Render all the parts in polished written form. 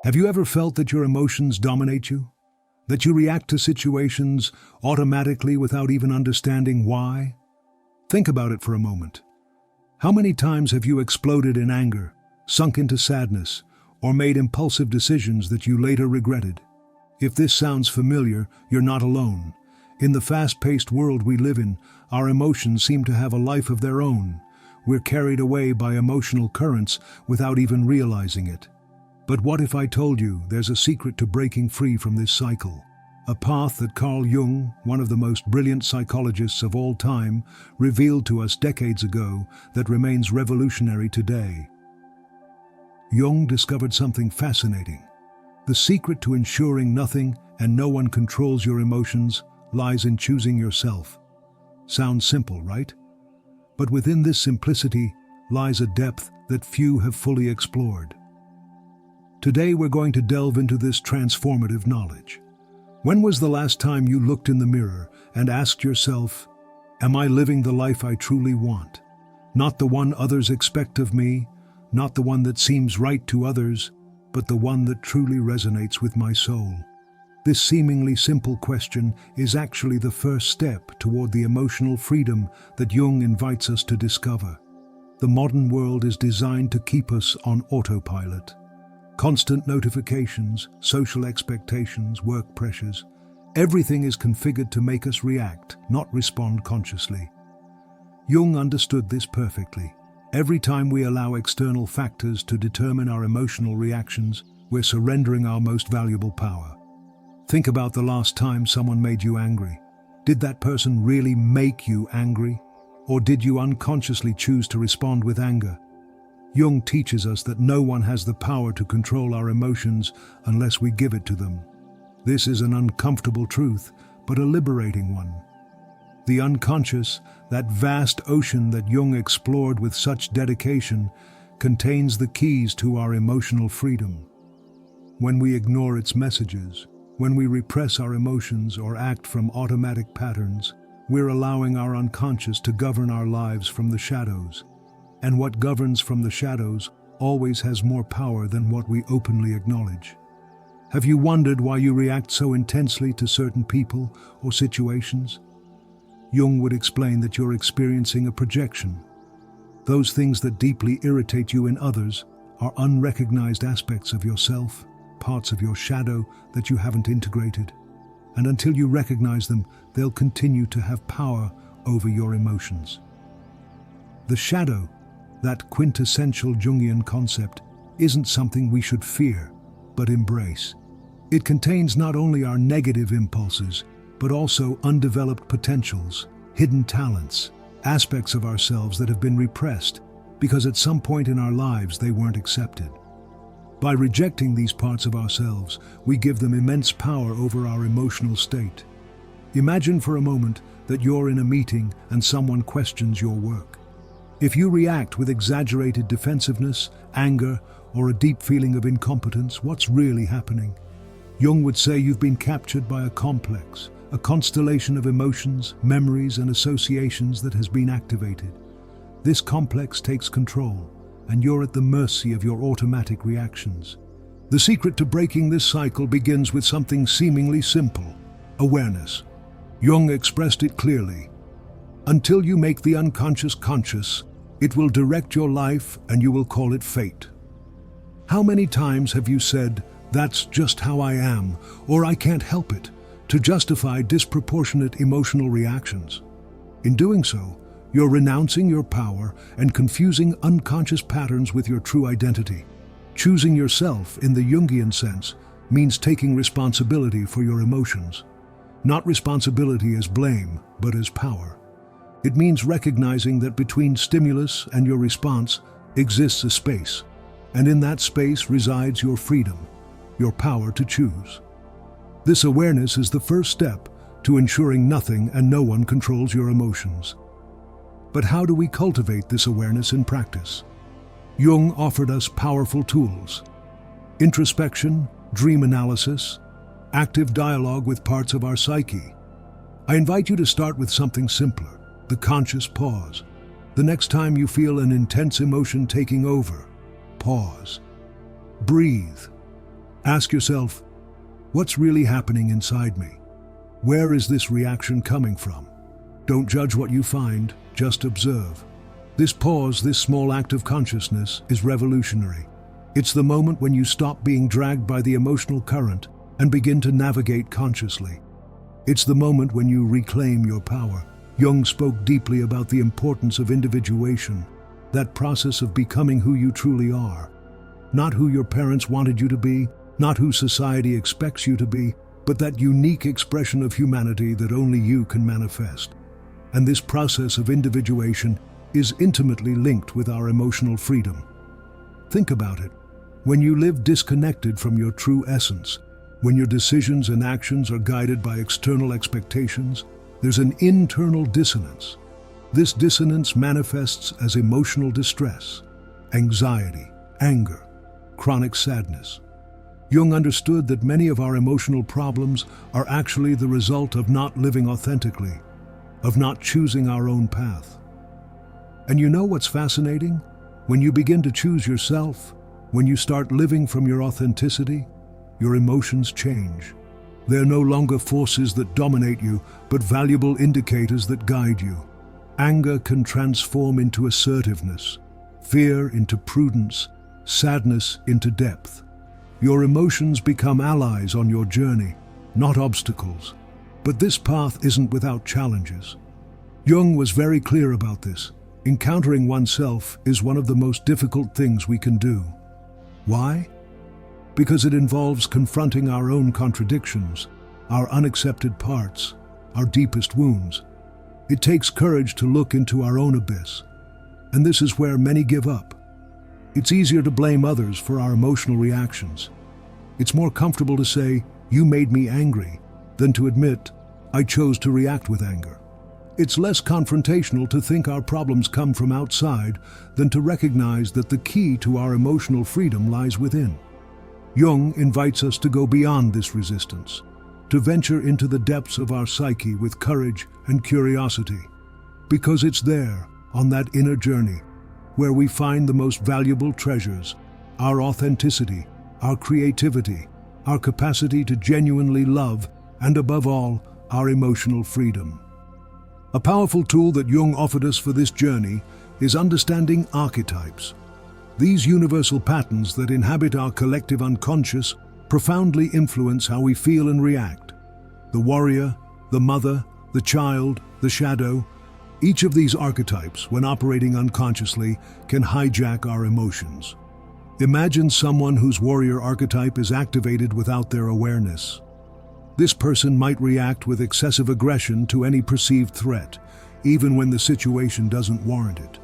Have you ever felt that your emotions dominate you? That you react to situations automatically without even understanding why? Think about it for a moment. How many times have you exploded in anger, sunk into sadness, or made impulsive decisions that you later regretted? If this sounds familiar, you're not alone. In the fast-paced world we live in, our emotions seem to have a life of their own. We're carried away by emotional currents without even realizing it. But what if I told you there's a secret to breaking free from this cycle? A path that Carl Jung, one of the most brilliant psychologists of all time, revealed to us decades ago that remains revolutionary today. Jung discovered something fascinating. The secret to ensuring nothing and no one controls your emotions lies in choosing yourself. Sounds simple, right? But within this simplicity lies a depth that few have fully explored. Today we're going to delve into this transformative knowledge. When was the last time you looked in the mirror and asked yourself, am I living the life I truly want? Not the one others expect of me, not the one that seems right to others, but the one that truly resonates with my soul. This seemingly simple question is actually the first step toward the emotional freedom that Jung invites us to discover. The modern world is designed to keep us on autopilot. Constant notifications, social expectations, work pressures, everything is configured to make us react, not respond consciously. Jung understood this perfectly. Every time we allow external factors to determine our emotional reactions, we're surrendering our most valuable power. Think about the last time someone made you angry. Did that person really make you angry? Or did you unconsciously choose to respond with anger? Jung teaches us that no one has the power to control our emotions unless we give it to them. This is an uncomfortable truth, but a liberating one. The unconscious, that vast ocean that Jung explored with such dedication, contains the keys to our emotional freedom. When we ignore its messages, when we repress our emotions or act from automatic patterns, we're allowing our unconscious to govern our lives from the shadows. And what governs from the shadows always has more power than what we openly acknowledge. Have you wondered why you react so intensely to certain people or situations? Jung would explain that you're experiencing a projection. Those things that deeply irritate you in others are unrecognized aspects of yourself, parts of your shadow that you haven't integrated. And until you recognize them, they'll continue to have power over your emotions. The shadow, that quintessential Jungian concept, isn't something we should fear, but embrace. It contains not only our negative impulses, but also undeveloped potentials, hidden talents, aspects of ourselves that have been repressed because at some point in our lives they weren't accepted. By rejecting these parts of ourselves, we give them immense power over our emotional state. Imagine for a moment that you're in a meeting and someone questions your work. If you react with exaggerated defensiveness, anger, or a deep feeling of incompetence, what's really happening? Jung would say you've been captured by a complex, a constellation of emotions, memories, and associations that has been activated. This complex takes control, and you're at the mercy of your automatic reactions. The secret to breaking this cycle begins with something seemingly simple: awareness. Jung expressed it clearly. Until you make the unconscious conscious, it will direct your life and you will call it fate. How many times have you said, "That's just how I am," or "I can't help it," to justify disproportionate emotional reactions? In doing so, you're renouncing your power and confusing unconscious patterns with your true identity. Choosing yourself, in the Jungian sense, means taking responsibility for your emotions. Not responsibility as blame, but as power. It means recognizing that between stimulus and your response exists a space, and in that space resides your freedom, your power to choose. This awareness is the first step to ensuring nothing and no one controls your emotions. But how do we cultivate this awareness in practice? Jung offered us powerful tools: introspection, dream analysis, active dialogue with parts of our psyche. I invite you to start with something simpler: the conscious pause. The next time you feel an intense emotion taking over, pause. Breathe. Ask yourself, what's really happening inside me? Where is this reaction coming from? Don't judge what you find, just observe. This pause, this small act of consciousness, is revolutionary. It's the moment when you stop being dragged by the emotional current and begin to navigate consciously. It's the moment when you reclaim your power. Jung spoke deeply about the importance of individuation, that process of becoming who you truly are. Not who your parents wanted you to be, not who society expects you to be, but that unique expression of humanity that only you can manifest. And this process of individuation is intimately linked with our emotional freedom. Think about it. When you live disconnected from your true essence, when your decisions and actions are guided by external expectations, there's an internal dissonance. This dissonance manifests as emotional distress, anxiety, anger, chronic sadness. Jung understood that many of our emotional problems are actually the result of not living authentically, of not choosing our own path. And you know what's fascinating? When you begin to choose yourself, when you start living from your authenticity, your emotions change. They're no longer forces that dominate you, but valuable indicators that guide you. Anger can transform into assertiveness, fear into prudence, sadness into depth. Your emotions become allies on your journey, not obstacles. But this path isn't without challenges. Jung was very clear about this. Encountering oneself is one of the most difficult things we can do. Why? Because it involves confronting our own contradictions, our unaccepted parts, our deepest wounds. It takes courage to look into our own abyss. And this is where many give up. It's easier to blame others for our emotional reactions. It's more comfortable to say, "You made me angry," than to admit, "I chose to react with anger." It's less confrontational to think our problems come from outside than to recognize that the key to our emotional freedom lies within. Jung invites us to go beyond this resistance, to venture into the depths of our psyche with courage and curiosity, because it's there, on that inner journey, where we find the most valuable treasures, our authenticity, our creativity, our capacity to genuinely love, and above all, our emotional freedom. A powerful tool that Jung offered us for this journey is understanding archetypes. These universal patterns that inhabit our collective unconscious profoundly influence how we feel and react. The warrior, the mother, the child, the shadow. Each of these archetypes, when operating unconsciously, can hijack our emotions. Imagine someone whose warrior archetype is activated without their awareness. This person might react with excessive aggression to any perceived threat, even when the situation doesn't warrant it.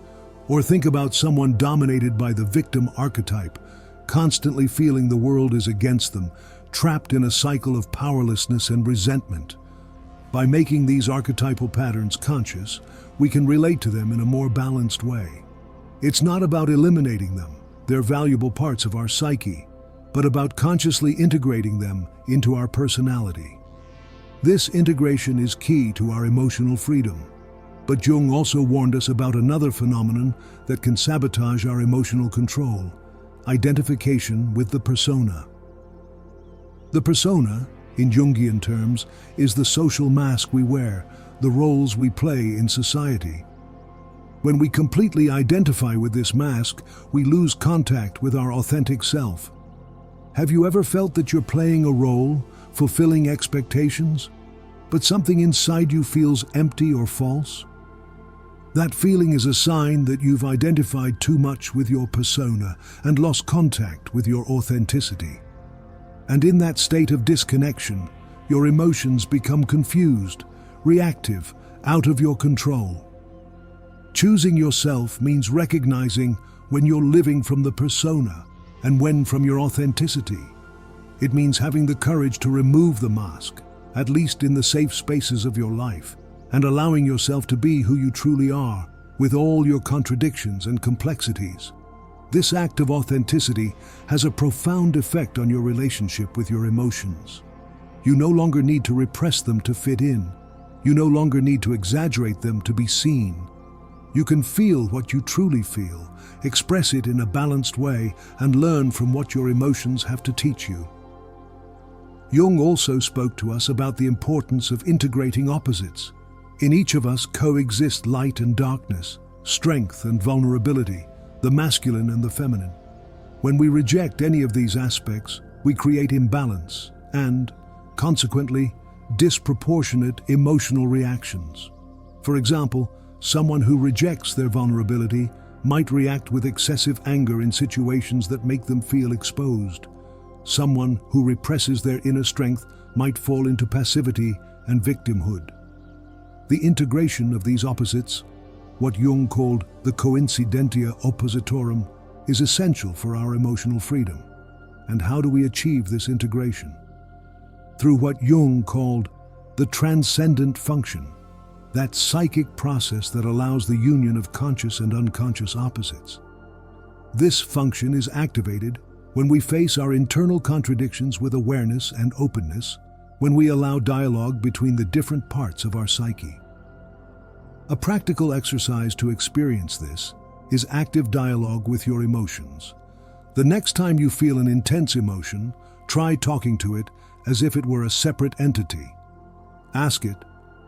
Or think about someone dominated by the victim archetype, constantly feeling the world is against them, trapped in a cycle of powerlessness and resentment. By making these archetypal patterns conscious, we can relate to them in a more balanced way. It's not about eliminating them, they're valuable parts of our psyche, but about consciously integrating them into our personality. This integration is key to our emotional freedom. But Jung also warned us about another phenomenon that can sabotage our emotional control: identification with the persona. The persona, in Jungian terms, is the social mask we wear, the roles we play in society. When we completely identify with this mask, we lose contact with our authentic self. Have you ever felt that you're playing a role, fulfilling expectations, but something inside you feels empty or false? That feeling is a sign that you've identified too much with your persona and lost contact with your authenticity. And in that state of disconnection, your emotions become confused, reactive, out of your control. Choosing yourself means recognizing when you're living from the persona and when from your authenticity. It means having the courage to remove the mask, at least in the safe spaces of your life, and allowing yourself to be who you truly are, with all your contradictions and complexities. This act of authenticity has a profound effect on your relationship with your emotions. You no longer need to repress them to fit in. You no longer need to exaggerate them to be seen. You can feel what you truly feel, express it in a balanced way, and learn from what your emotions have to teach you. Jung also spoke to us about the importance of integrating opposites. In each of us coexist light and darkness, strength and vulnerability, the masculine and the feminine. When we reject any of these aspects, we create imbalance and, consequently, disproportionate emotional reactions. For example, someone who rejects their vulnerability might react with excessive anger in situations that make them feel exposed. Someone who represses their inner strength might fall into passivity and victimhood. The integration of these opposites, what Jung called the coincidentia oppositorum, is essential for our emotional freedom. And how do we achieve this integration? Through what Jung called the transcendent function, that psychic process that allows the union of conscious and unconscious opposites. This function is activated when we face our internal contradictions with awareness and openness, when we allow dialogue between the different parts of our psyche. A practical exercise to experience this is active dialogue with your emotions. The next time you feel an intense emotion, try talking to it as if it were a separate entity. Ask it,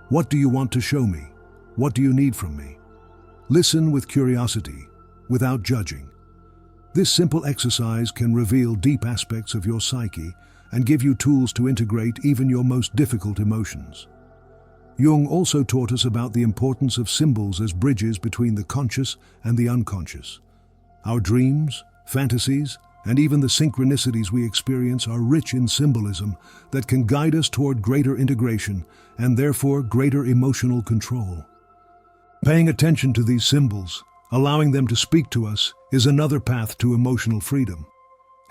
"What do you want to show me? What do you need from me?" Listen with curiosity, without judging. This simple exercise can reveal deep aspects of your psyche and give you tools to integrate even your most difficult emotions. Jung also taught us about the importance of symbols as bridges between the conscious and the unconscious. Our dreams, fantasies, and even the synchronicities we experience are rich in symbolism that can guide us toward greater integration and therefore greater emotional control. Paying attention to these symbols, allowing them to speak to us, is another path to emotional freedom.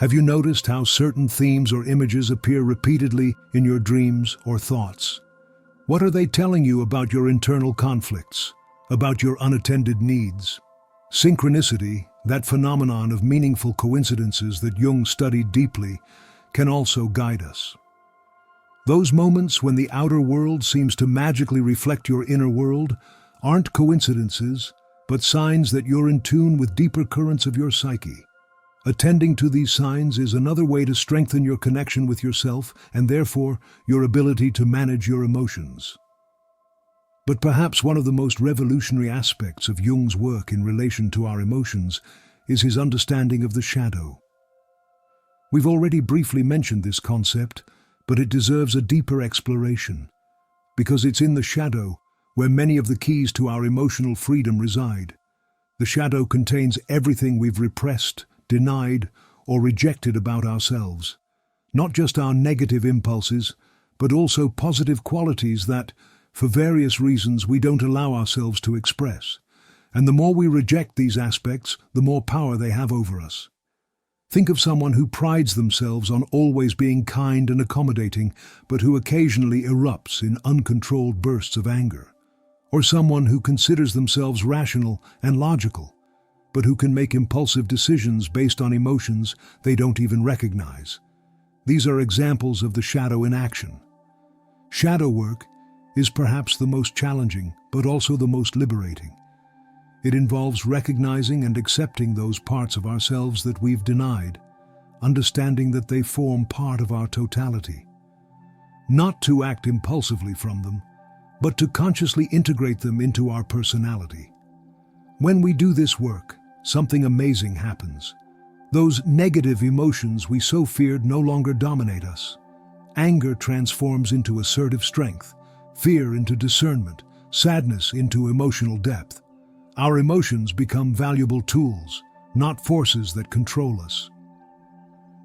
Have you noticed how certain themes or images appear repeatedly in your dreams or thoughts? What are they telling you about your internal conflicts, about your unattended needs? Synchronicity, that phenomenon of meaningful coincidences that Jung studied deeply, can also guide us. Those moments when the outer world seems to magically reflect your inner world aren't coincidences, but signs that you're in tune with deeper currents of your psyche. Attending to these signs is another way to strengthen your connection with yourself and therefore your ability to manage your emotions. But perhaps one of the most revolutionary aspects of Jung's work in relation to our emotions is his understanding of the shadow. We've already briefly mentioned this concept, but it deserves a deeper exploration, because it's in the shadow where many of the keys to our emotional freedom reside. The shadow contains everything we've repressed, denied, or rejected about ourselves. Not just our negative impulses, but also positive qualities that, for various reasons, we don't allow ourselves to express. And the more we reject these aspects, the more power they have over us. Think of someone who prides themselves on always being kind and accommodating, but who occasionally erupts in uncontrolled bursts of anger. Or someone who considers themselves rational and logical, but who can make impulsive decisions based on emotions they don't even recognize. These are examples of the shadow in action. Shadow work is perhaps the most challenging, but also the most liberating. It involves recognizing and accepting those parts of ourselves that we've denied, understanding that they form part of our totality. Not to act impulsively from them, but to consciously integrate them into our personality. When we do this work, something amazing happens. Those negative emotions we so feared no longer dominate us. Anger transforms into assertive strength, fear into discernment, sadness into emotional depth. Our emotions become valuable tools, not forces that control us.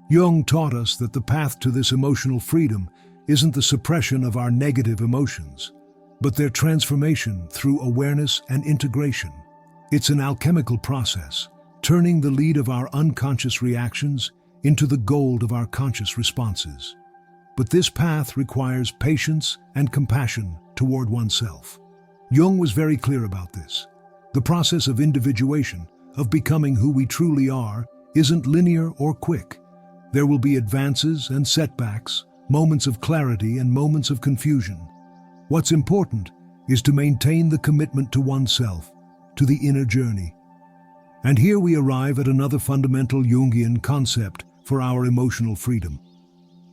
Jung taught us that the path to this emotional freedom isn't the suppression of our negative emotions, but their transformation through awareness and integration. It's an alchemical process, turning the lead of our unconscious reactions into the gold of our conscious responses. But this path requires patience and compassion toward oneself. Jung was very clear about this. The process of individuation, of becoming who we truly are, isn't linear or quick. There will be advances and setbacks, moments of clarity and moments of confusion. What's important is to maintain the commitment to oneself, to the inner journey. And here we arrive at another fundamental Jungian concept for our emotional freedom: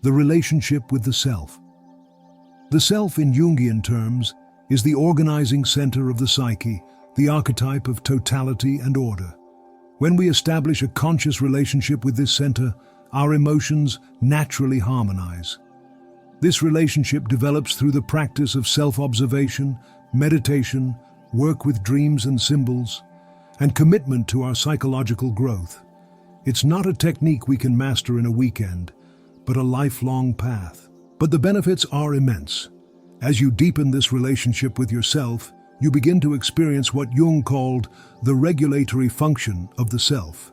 the relationship with the self. The self, in Jungian terms, is the organizing center of the psyche, the archetype of totality and order. When we establish a conscious relationship with this center, our emotions naturally harmonize. This relationship develops through the practice of self-observation, meditation, work with dreams and symbols, and commitment to our psychological growth. It's not a technique we can master in a weekend, but a lifelong path. But the benefits are immense. As you deepen this relationship with yourself, you begin to experience what Jung called the regulatory function of the self.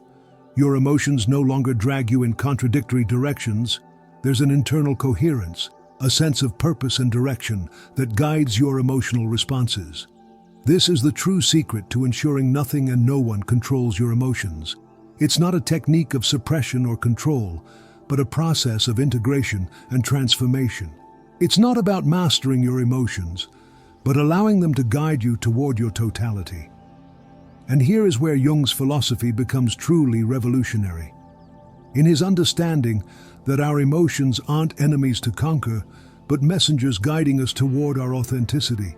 Your emotions no longer drag you in contradictory directions. There's an internal coherence, a sense of purpose and direction that guides your emotional responses. This is the true secret to ensuring nothing and no one controls your emotions. It's not a technique of suppression or control, but a process of integration and transformation. It's not about mastering your emotions, but allowing them to guide you toward your totality. And here is where Jung's philosophy becomes truly revolutionary. In his understanding that our emotions aren't enemies to conquer, but messengers guiding us toward our authenticity.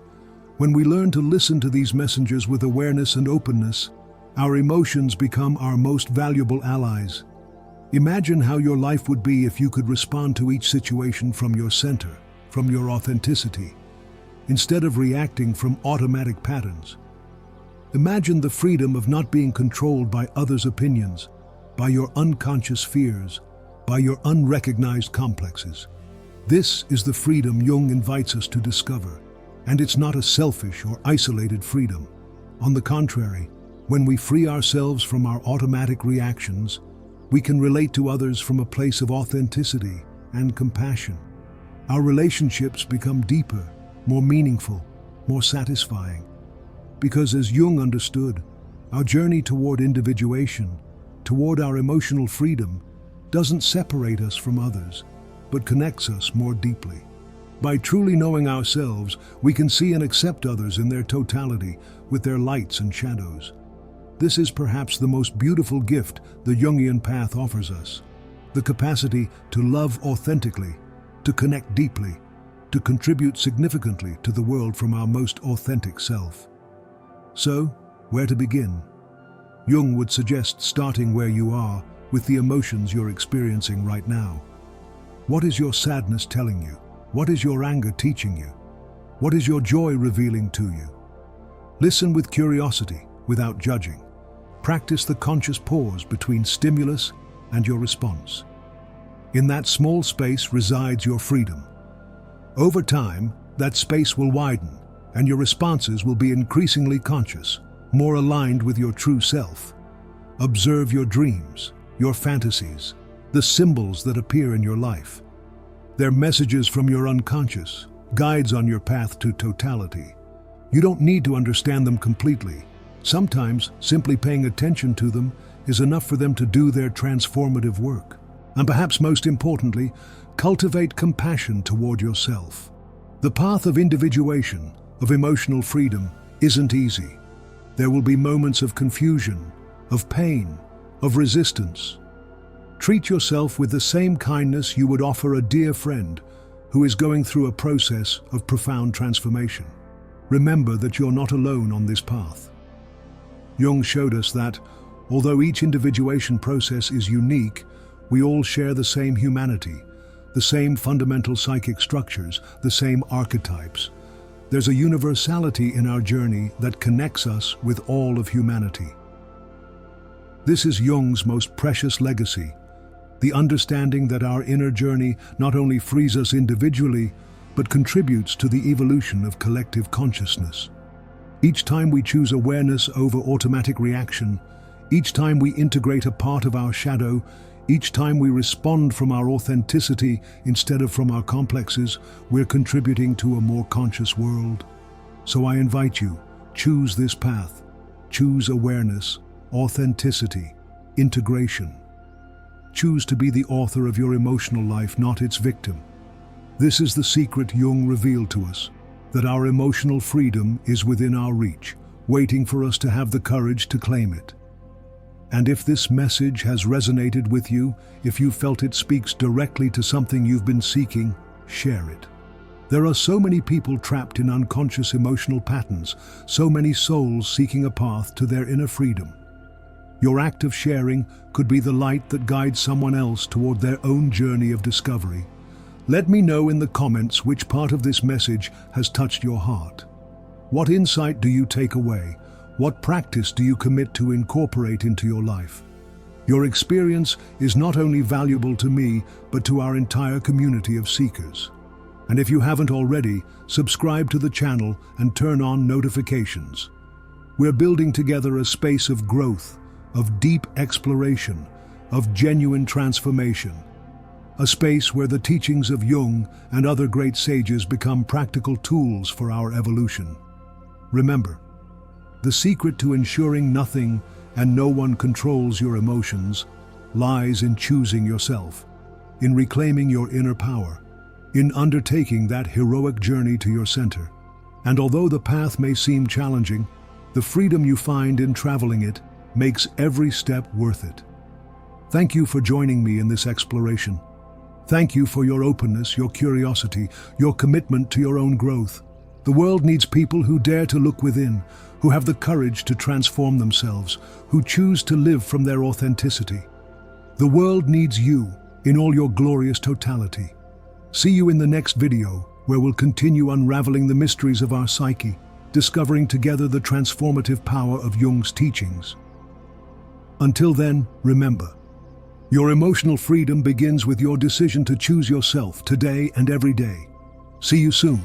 When we learn to listen to these messengers with awareness and openness, our emotions become our most valuable allies. Imagine how your life would be if you could respond to each situation from your center, from your authenticity, instead of reacting from automatic patterns. Imagine the freedom of not being controlled by others' opinions, by your unconscious fears, by your unrecognized complexes. This is the freedom Jung invites us to discover, and it's not a selfish or isolated freedom. On the contrary, when we free ourselves from our automatic reactions, we can relate to others from a place of authenticity and compassion. Our relationships become deeper, more meaningful, more satisfying. Because as Jung understood, our journey toward individuation, toward our emotional freedom, doesn't separate us from others, but connects us more deeply. By truly knowing ourselves, we can see and accept others in their totality, with their lights and shadows. This is perhaps the most beautiful gift the Jungian path offers us, the capacity to love authentically, to connect deeply, to contribute significantly to the world from our most authentic self. So, where to begin? Jung would suggest starting where you are, with the emotions you're experiencing right now. What is your sadness telling you? What is your anger teaching you? What is your joy revealing to you? Listen with curiosity, without judging. Practice the conscious pause between stimulus and your response. In that small space resides your freedom. Over time, that space will widen, and your responses will be increasingly conscious, more aligned with your true self. Observe your dreams, your fantasies, the symbols that appear in your life. They're messages from your unconscious, guides on your path to totality. You don't need to understand them completely. Sometimes, simply paying attention to them is enough for them to do their transformative work. And perhaps most importantly, cultivate compassion toward yourself. The path of individuation, of emotional freedom, isn't easy. There will be moments of confusion, of pain, of resistance. Treat yourself with the same kindness you would offer a dear friend who is going through a process of profound transformation. Remember that you're not alone on this path. Jung showed us that, although each individuation process is unique, we all share the same humanity, the same fundamental psychic structures, the same archetypes. There's a universality in our journey that connects us with all of humanity. This is Jung's most precious legacy, the understanding that our inner journey not only frees us individually, but contributes to the evolution of collective consciousness. Each time we choose awareness over automatic reaction, each time we integrate a part of our shadow, each time we respond from our authenticity instead of from our complexes, we're contributing to a more conscious world. So I invite you, choose this path. Choose awareness, authenticity, integration. Choose to be the author of your emotional life, not its victim. This is the secret Jung revealed to us, that our emotional freedom is within our reach, waiting for us to have the courage to claim it. And if this message has resonated with you, if you felt it speaks directly to something you've been seeking, share it. There are so many people trapped in unconscious emotional patterns, so many souls seeking a path to their inner freedom. Your act of sharing could be the light that guides someone else toward their own journey of discovery. Let me know in the comments which part of this message has touched your heart. What insight do you take away? What practice do you commit to incorporate into your life? Your experience is not only valuable to me, but to our entire community of seekers. And if you haven't already, subscribe to the channel and turn on notifications. We're building together a space of growth, of deep exploration, of genuine transformation. A space where the teachings of Jung and other great sages become practical tools for our evolution. Remember, the secret to ensuring nothing and no one controls your emotions lies in choosing yourself, in reclaiming your inner power, in undertaking that heroic journey to your center. And although the path may seem challenging, the freedom you find in traveling it makes every step worth it. Thank you for joining me in this exploration. Thank you for your openness, your curiosity, your commitment to your own growth. The world needs people who dare to look within, who have the courage to transform themselves, who choose to live from their authenticity. The world needs you in all your glorious totality. See you in the next video, where we'll continue unraveling the mysteries of our psyche, discovering together the transformative power of Jung's teachings. Until then, remember, your emotional freedom begins with your decision to choose yourself today and every day. See you soon.